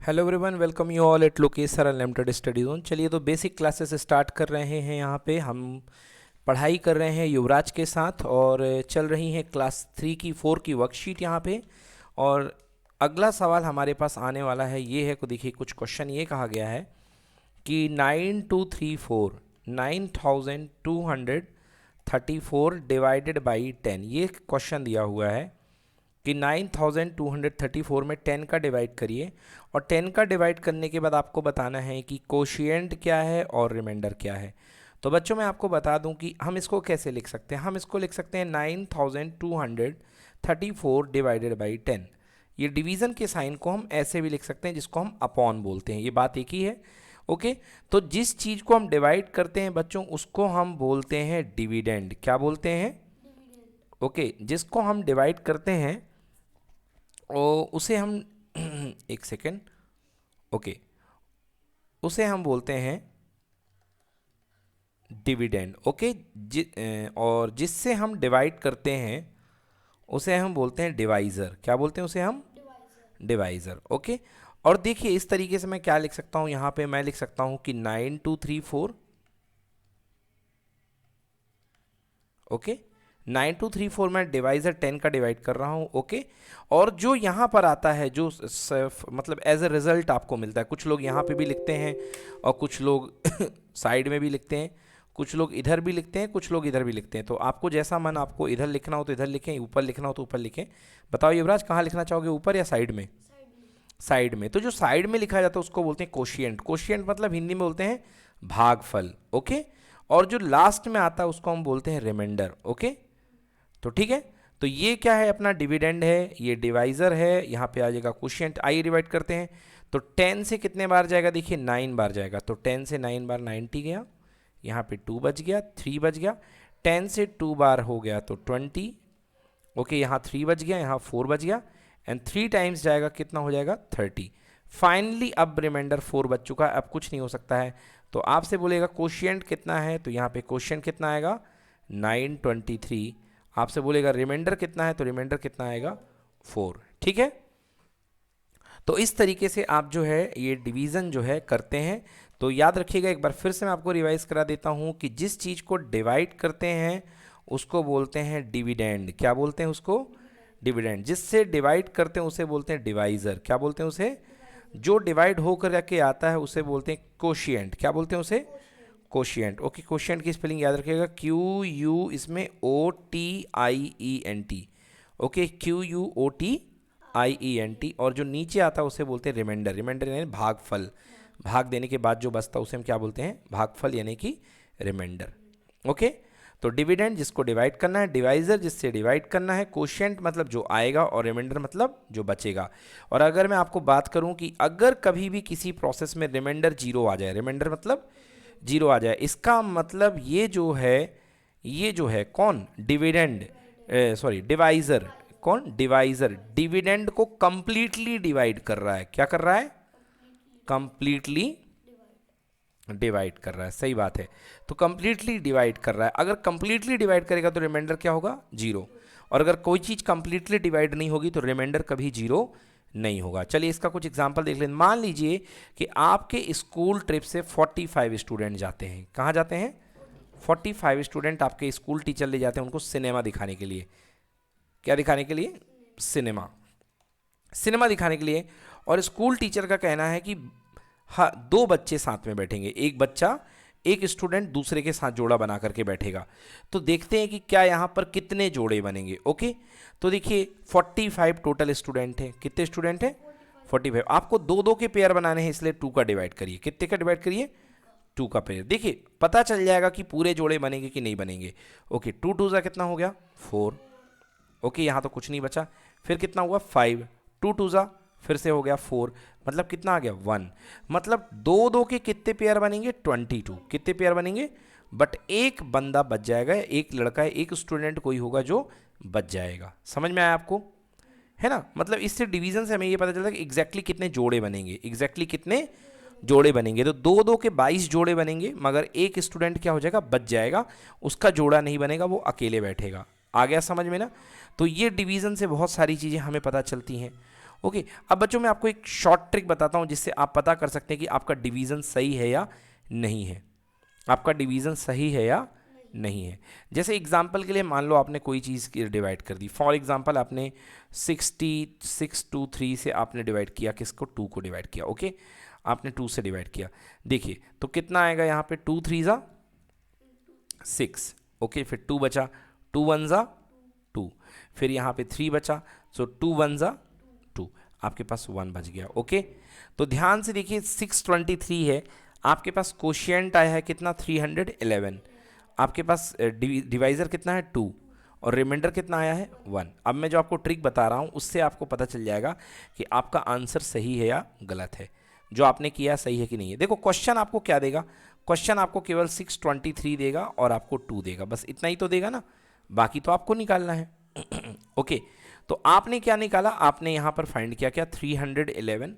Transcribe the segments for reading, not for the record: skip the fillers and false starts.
Hello everyone, welcome you all at Lokesh sir unlimited study zone. चलिए तो basic classes start कर रहे हैं। यहाँ पे हम पढ़ाई कर रहे हैं युवराज के साथ और चल रही है क्लास 3 की 4 की वर्कशीट यहाँ पे। और अगला सवाल हमारे पास आने वाला है, ये है को देखिए कुछ क्वेश्चन ये कहा गया है कि 9234 9234 डिवाइडेड बाई 10, ये क्वेश्चन दिया हुआ है कि 9234 में 10 का डिवाइड करिए और 10 का डिवाइड करने के बाद आपको बताना है कि कोशिएंट क्या है और रिमाइंडर क्या है। तो बच्चों मैं आपको बता दूं कि हम इसको कैसे लिख सकते हैं। हम इसको लिख सकते हैं 9234 डिवाइडेड बाई 10। ये डिवीज़न के साइन को हम ऐसे भी लिख सकते हैं जिसको हम अपॉन बोलते हैं, ये बात एक ही है। ओके, तो जिस चीज़ को हम डिवाइड करते हैं बच्चों उसको हम बोलते हैं डिविडेंड। क्या बोलते हैं? ओके, जिसको हम डिवाइड करते हैं और उसे हम एक सेकेंड, ओके, उसे हम बोलते हैं डिविडेंड। ओके, और जिससे हम डिवाइड करते हैं उसे हम बोलते हैं डिवाइज़र। क्या बोलते हैं उसे हम? डिवाइज़र। ओके, और देखिए इस तरीके से मैं क्या लिख सकता हूँ, यहाँ पे मैं लिख सकता हूँ कि 9234, ओके, 9234 में डिवाइज़र 10 का डिवाइड कर रहा हूँ। ओके, और जो यहाँ पर आता है जो मतलब एज ए रिज़ल्ट आपको मिलता है, कुछ लोग यहाँ पे भी लिखते हैं और कुछ लोग साइड में भी लिखते हैं, कुछ लोग इधर भी लिखते हैं, कुछ लोग इधर भी लिखते हैं। तो आपको जैसा मन, आपको इधर लिखना हो तो इधर लिखें, ऊपर लिखना हो तो ऊपर लिखें। बताओ युवराज, कहाँ लिखना चाहोगे, ऊपर या साइड में? साइड में। तो जो साइड में लिखा जाता है उसको बोलते हैं कोशिएंट। कोशिएंट मतलब हिंदी में बोलते हैं भागफल। ओके, और जो लास्ट में आता है उसको हम बोलते हैं रिमाइंडर। ओके, तो ठीक है, तो ये क्या है, अपना डिविडेंड है, ये डिवाइज़र है, यहाँ पे आ जाएगा कोशिएंट। आइए डिवाइड करते हैं। तो 10 से कितने बार जाएगा, देखिए 9 बार जाएगा। तो 10 से 9 बार 90 गया, यहाँ पे 2 बच गया, 3 बच गया। 10 से 2 बार हो गया तो 20। ओके, यहाँ 3 बच गया, यहाँ 4 बच गया, एंड 3 टाइम्स जाएगा, कितना हो जाएगा 30। फाइनली अब रिमाइंडर 4 बच चुका है, अब कुछ नहीं हो सकता है। तो आपसे बोलेगा कोशिएंट कितना है, तो यहाँ पे कोशिएंट कितना आएगा 923। आपसे बोलेगा रिमाइंडर कितना है, तो रिमाइंडर कितना आएगा 4। ठीक है, तो इस तरीके से आप जो है ये डिवीज़न जो है करते हैं। तो याद रखिएगा, एक बार फिर से मैं आपको रिवाइज करा देता हूँ कि जिस चीज़ को डिवाइड करते हैं उसको बोलते हैं डिविडेंड। क्या बोलते हैं उसको? डिविडेंड। जिससे डिवाइड करते हैं उसे बोलते हैं डिवाइज़र। क्या बोलते हैं उसे? जो डिवाइड होकर के आता है उसे बोलते हैं कोशिएंट। क्या बोलते हैं उसे? कोशिएंट। ओके, कोशिएंट की स्पेलिंग याद रखिएगा, QU इसमें OTIENT। Okay, QUOTIENT। और जो नीचे आता है उसे बोलते हैं रिमाइंडर। रिमाइंडर यानी भागफल, भाग देने के बाद जो बचता है उसे हम क्या बोलते हैं? भागफल यानी कि रिमाइंडर। ओके, तो डिविडेंड जिसको डिवाइड करना है, डिवाइज़र जिससे डिवाइड करना है, कोशिएंट मतलब जो आएगा, और रिमाइंडर मतलब जो बचेगा। और अगर मैं आपको बात करूं कि अगर कभी भी किसी प्रोसेस में रिमाइंडर 0 आ जाए, रिमाइंडर मतलब 0 आ जाए, इसका मतलब ये जो है कौन? Dividend, sorry divisor. कौन? डिवाइज़र डिविडेंड को कंप्लीटली डिवाइड कर रहा है। क्या कर रहा है? कंप्लीटली डिवाइड कर रहा है। सही बात है, तो कंप्लीटली डिवाइड कर रहा है। अगर कंप्लीटली डिवाइड करेगा तो रिमाइंडर क्या होगा? 0। और अगर कोई चीज़ कंप्लीटली डिवाइड नहीं होगी तो रिमाइंडर कभी 0 नहीं होगा। चलिए इसका कुछ एग्जांपल देख लें। मान लीजिए कि आपके स्कूल ट्रिप से 45 स्टूडेंट जाते हैं। कहाँ जाते हैं? 45 स्टूडेंट आपके स्कूल टीचर ले जाते हैं उनको सिनेमा दिखाने के लिए। क्या दिखाने के लिए? सिनेमा। सिनेमा दिखाने के लिए। और स्कूल टीचर का कहना है कि हाँ, 2 बच्चे साथ में बैठेंगे, एक बच्चा, एक स्टूडेंट दूसरे के साथ जोड़ा बना करके बैठेगा। तो देखते हैं कि क्या यहाँ पर कितने जोड़े बनेंगे। ओके, तो देखिए 45 टोटल स्टूडेंट हैं। कितने स्टूडेंट हैं? 45। आपको 2-2 के पेयर बनाने हैं, इसलिए 2 का डिवाइड करिए। कितने का डिवाइड करिए? 2 का पेयर। देखिए पता चल जाएगा कि पूरे जोड़े बनेंगे कि नहीं बनेंगे। ओके, 2 2 जा कितना हो गया? 4। ओके, यहाँ तो कुछ नहीं बचा। फिर कितना हुआ? 5। 2 2 जा फिर से हो गया 4, मतलब कितना आ गया? 1। मतलब 2-2 के कितने पेयर बनेंगे? 22। कितने पेयर बनेंगे? बट एक बंदा बच जाएगा, एक लड़का है, एक स्टूडेंट कोई होगा जो बच जाएगा। समझ में आया आपको? है ना, मतलब इससे डिवीजन से हमें ये पता चलता है कि एग्जैक्टली कितने जोड़े बनेंगे। एग्जैक्टली कितने जोड़े बनेंगे? तो 2-2 के 22 जोड़े बनेंगे, मगर एक स्टूडेंट क्या हो जाएगा? बच जाएगा, उसका जोड़ा नहीं बनेगा, वो अकेले बैठेगा। आ गया समझ में ना? तो ये डिवीज़न से बहुत सारी चीज़ें हमें पता चलती हैं। ओके, अब बच्चों मैं आपको एक शॉर्ट ट्रिक बताता हूँ जिससे आप पता कर सकते हैं कि आपका डिवीज़न सही है या नहीं है, आपका डिवीज़न सही है या नहीं है। जैसे एग्जाम्पल के लिए मान लो आपने कोई चीज़ की डिवाइड कर दी, फॉर एग्जाम्पल आपने 66 टू 3 से आपने डिवाइड किया, किसको, 2 को डिवाइड किया। ओके, आपने 2 से डिवाइड किया, देखिए तो कितना आएगा यहाँ पे, 2 3 ज़ा 6। ओके, फिर 2 बचा, 2 1 ज़ा 2, फिर यहाँ पे 3 बचा, सो 2 1 ज़ा 2, आपके पास 1 बच गया। ओके, तो ध्यान से देखिए 623 है, आपके पास कोशिएंट आया है कितना, 311, आपके पास डिवाइज़र कितना है, 2, और रिमाइंडर कितना आया है, 1। अब मैं जो आपको ट्रिक बता रहा हूँ उससे आपको पता चल जाएगा कि आपका आंसर सही है या गलत है, जो आपने किया सही है कि नहीं है। देखो क्वेश्चन आपको क्या देगा, क्वेश्चन आपको केवल 623 देगा और आपको 2 देगा, बस इतना ही तो देगा ना, बाकी तो आपको निकालना है। ओके, तो आपने क्या निकाला, आपने यहाँ पर फाइंड किया क्या, 311,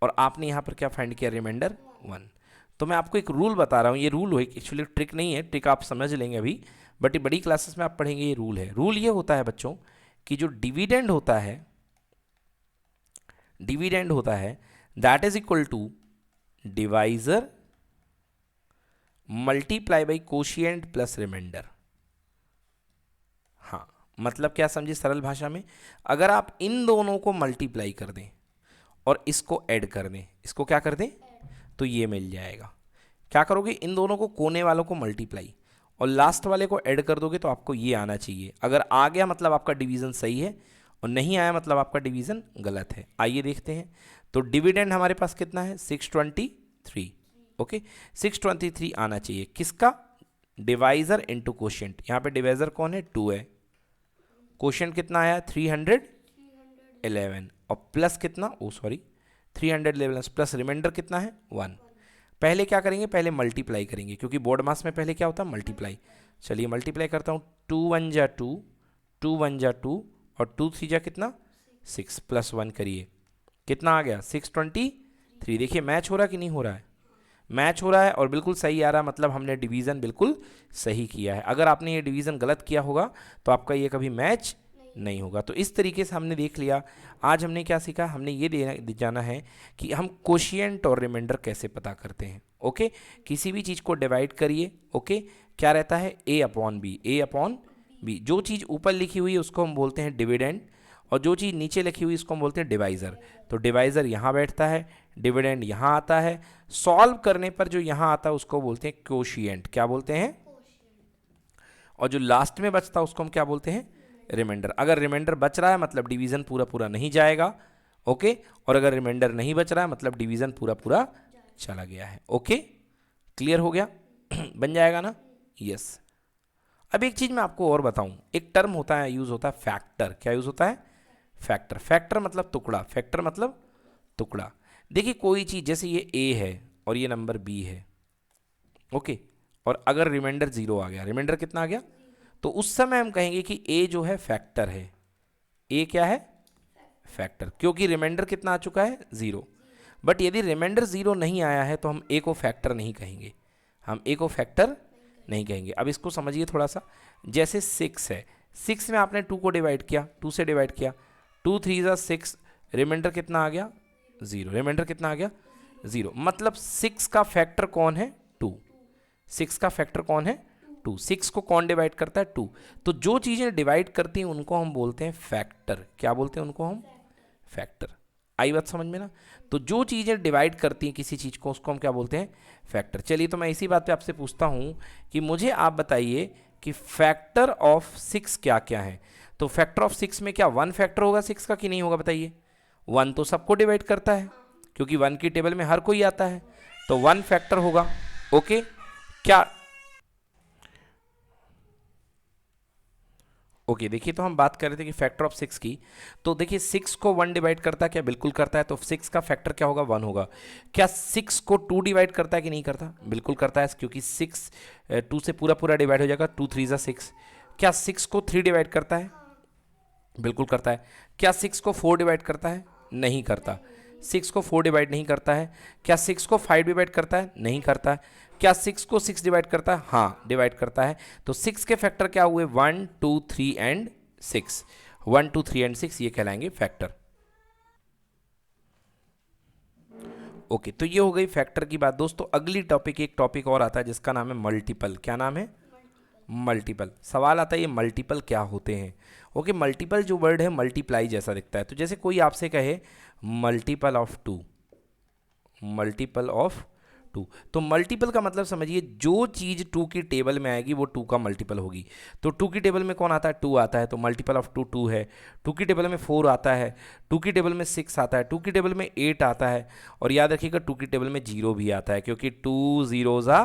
और आपने यहाँ पर क्या फाइंड किया, रिमाइंडर 1। तो मैं आपको एक रूल बता रहा हूँ, ये रूल एक्चुअली ट्रिक नहीं है, ट्रिक आप समझ लेंगे अभी, बट ये बड़ी क्लासेस में आप पढ़ेंगे, ये रूल है। रूल ये होता है बच्चों कि जो डिविडेंड होता है, डिविडेंड होता है that is equal to divisor multiply by quotient plus remainder. हाँ, मतलब क्या समझे सरल भाषा में, अगर आप इन दोनों को मल्टीप्लाई कर दें और इसको ऐड कर दें, इसको क्या कर दें, तो ये मिल जाएगा। क्या करोगे, इन दोनों को कोने वालों को मल्टीप्लाई और लास्ट वाले को ऐड कर दोगे तो आपको ये आना चाहिए। अगर आ गया मतलब आपका डिवीज़न सही है, और नहीं आया मतलब आपका डिवीज़न गलत है। आइए देखते हैं, तो डिविडेंड हमारे पास कितना है, 623। ओके, 623 आना चाहिए, किसका, डिवाइजर इंटू कोशिएंट। यहाँ पे डिवाइजर कौन है, 2 है, कोशिएंट कितना आया, 311, और प्लस कितना, 311 प्लस रिमाइंडर कितना है, 1। पहले क्या करेंगे, पहले मल्टीप्लाई करेंगे, क्योंकि बोर्ड मास में पहले क्या होता है, मल्टीप्लाई। चलिए मल्टीप्लाई करता हूँ, 2 1 जा 2, 2 1 जा 2, और 2 3 जा कितना, 6, प्लस 1 करिए, कितना आ गया, 623। देखिए मैच हो रहा है कि नहीं हो रहा है, मैच हो रहा है और बिल्कुल सही आ रहा है, मतलब हमने डिवीज़न बिल्कुल सही किया है। अगर आपने ये डिवीज़न गलत किया होगा तो आपका ये कभी मैच नहीं होगा। तो इस तरीके से हमने देख लिया। आज हमने क्या सीखा, हमने ये जाना है कि हम कोशिएंट और रिमाइंडर कैसे पता करते हैं। ओके, किसी भी चीज़ को डिवाइड करिए, ओके, क्या रहता है, a upon b, a upon b. जो चीज़ ऊपर लिखी हुई है उसको हम बोलते हैं डिविडेंड, और जो चीज़ नीचे लिखी हुई इसको हम बोलते हैं डिवाइज़र। तो डिवाइज़र यहाँ बैठता है, डिविडेंड यहाँ आता है, सॉल्व करने पर जो यहाँ आता है उसको बोलते हैं कोशिएंट। क्या बोलते हैं, और जो लास्ट में बचता है उसको हम क्या बोलते हैं, रिमाइंडर। अगर रिमाइंडर बच रहा है मतलब डिवीज़न पूरा पूरा नहीं जाएगा। ओके, और अगर रिमाइंडर नहीं बच रहा है मतलब डिवीज़न पूरा पूरा चला गया है। ओके, क्लियर हो गया? बन जाएगा ना? यस। अब एक चीज़ मैं आपको और बताऊं, एक टर्म होता है, यूज़ होता है फैक्टर। क्या यूज़ होता है, फैक्टर। फैक्टर मतलब टुकड़ा, फैक्टर मतलब टुकड़ा। देखिए कोई चीज़, जैसे ये a है और ये नंबर b है, ओके, और अगर रिमाइंडर 0 आ गया, रिमाइंडर कितना आ गया, तो उस समय हम कहेंगे कि a जो है फैक्टर है। a क्या है, फैक्टर, क्योंकि रिमाइंडर कितना आ चुका है, 0। बट यदि रिमाइंडर 0 नहीं आया है तो हम a को फैक्टर नहीं कहेंगे, हम a को फैक्टर नहीं कहेंगे। अब इसको समझिए थोड़ा सा, जैसे 6 है, 6 में आपने 2 को डिवाइड किया, 2 से डिवाइड किया, 2 3 ज़ा 6, रिमाइंडर कितना आ गया, 0। रिमाइंडर कितना आ गया, 0। मतलब 6 का फैक्टर कौन है, 2। 6 का फैक्टर कौन है, 2। 6 को कौन डिवाइड करता है, 2। तो जो चीज़ें डिवाइड करती हैं उनको हम बोलते हैं फैक्टर। क्या बोलते हैं उनको हम, फैक्टर। आई बात समझ में ना? तो जो चीज़ें डिवाइड करती हैं किसी चीज़ को उसको हम क्या बोलते हैं, फैक्टर। चलिए तो मैं इसी बात पे आपसे पूछता हूँ कि मुझे आप बताइए कि फैक्टर ऑफ 6 क्या क्या है। तो फैक्टर ऑफ 6 में क्या 1 फैक्टर होगा 6 का कि नहीं होगा, बताइए। 1 तो सबको डिवाइड करता है, क्योंकि 1 की टेबल में हर कोई आता है, तो 1 फैक्टर होगा। ओके, क्या, ओके, देखिए तो हम बात कर रहे थे कि फैक्टर ऑफ 6 की, तो देखिए 6 को 1 डिवाइड करता है क्या, बिल्कुल करता है, तो 6 का फैक्टर क्या होगा, 1 होगा। क्या 6 को 2 डिवाइड करता है कि नहीं करता, बिल्कुल करता है, क्योंकि 6 2 से पूरा पूरा डिवाइड हो जाएगा, 2 3 ज़ा 6। क्या 6 को 3 डिवाइड करता है, बिल्कुल करता है। क्या 6 को 4 डिवाइड करता है, नहीं करता। 6 को 4 डिवाइड नहीं करता है। क्या 6 को 5 डिवाइड करता है, नहीं करता है। क्या 6 को 6 डिवाइड करता है, हाँ डिवाइड करता है। तो 6 के फैक्टर क्या हुए, 1 2 3 एंड 6। 1 2 3 एंड 6 ये कहलाएंगे फैक्टर। ओके, तो ये हो गई फैक्टर की बात दोस्तों। अगली टॉपिक, एक टॉपिक और आता है जिसका नाम है मल्टीपल। क्या नाम है? मल्टीपल। सवाल आता है ये मल्टीपल क्या होते हैं। ओके, मल्टीपल जो वर्ड है मल्टीप्लाई जैसा दिखता है। तो जैसे कोई आपसे कहे multiple of two, multiple of two, तो मल्टीपल का मतलब समझिए जो चीज़ टू की टेबल में आएगी वो टू का मल्टीपल होगी। तो टू की टेबल में कौन आता है? टू आता है, तो मल्टीपल ऑफ टू टू है। टू की टेबल में फोर आता है, टू की टेबल में सिक्स आता है, टू की टेबल में एट आता है, और याद रखिएगा टू की टेबल में जीरो भी आता है, क्योंकि टू जीरो ज़ा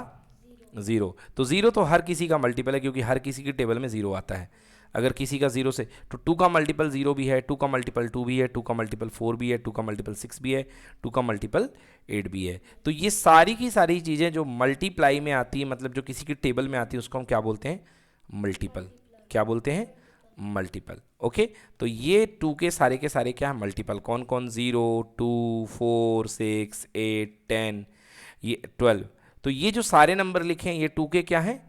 ज़ीरो। तो ज़ीरो तो हर किसी का मल्टीपल है, क्योंकि हर किसी की टेबल में ज़ीरो आता है। अगर किसी का ज़ीरो से, तो टू का मल्टीपल ज़ीरो भी है, टू का मल्टीपल टू भी है, टू का मल्टीपल फोर भी है, टू का मल्टीपल सिक्स भी है, टू का मल्टीपल एट भी है। तो ये सारी की सारी चीज़ें जो मल्टीप्लाई में आती है, मतलब जो किसी की टेबल में आती है, उसको हम क्या बोलते हैं? मल्टीपल। क्या बोलते हैं? मल्टीपल। ओके, तो ये टू के सारे क्या है? मल्टीपल। कौन कौन? Zero, two, four, six, eight, 10, ये 12। तो ये जो सारे नंबर लिखे हैं ये टू के क्या है?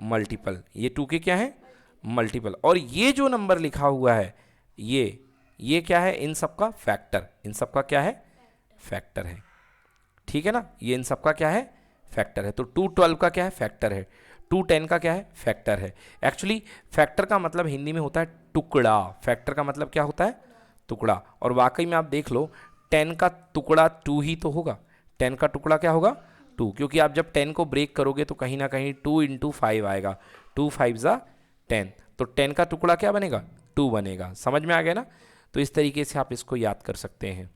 मल्टीपल। ये टू के क्या है? मल्टीपल। और ये जो नंबर लिखा हुआ है ये क्या है? इन सब का फैक्टर। इन सब का क्या है? फैक्टर है। ठीक है ना? ये इन सब का क्या है? फैक्टर है। तो 212 का क्या है? फैक्टर है। 210 का क्या है? फैक्टर है। एक्चुअली फैक्टर का मतलब हिंदी में होता है टुकड़ा। फैक्टर का मतलब क्या होता है? टुकड़ा। और वाकई में आप देख लो 10 का टुकड़ा 2 ही तो होगा। 10 का टुकड़ा क्या होगा? 2, क्योंकि आप जब 10 को ब्रेक करोगे तो कहीं ना कहीं 2 इंटू 5 आएगा। 2 5 ज़ा 10, तो 10 का टुकड़ा क्या बनेगा? 2 बनेगा। समझ में आ गया ना? तो इस तरीके से आप इसको याद कर सकते हैं।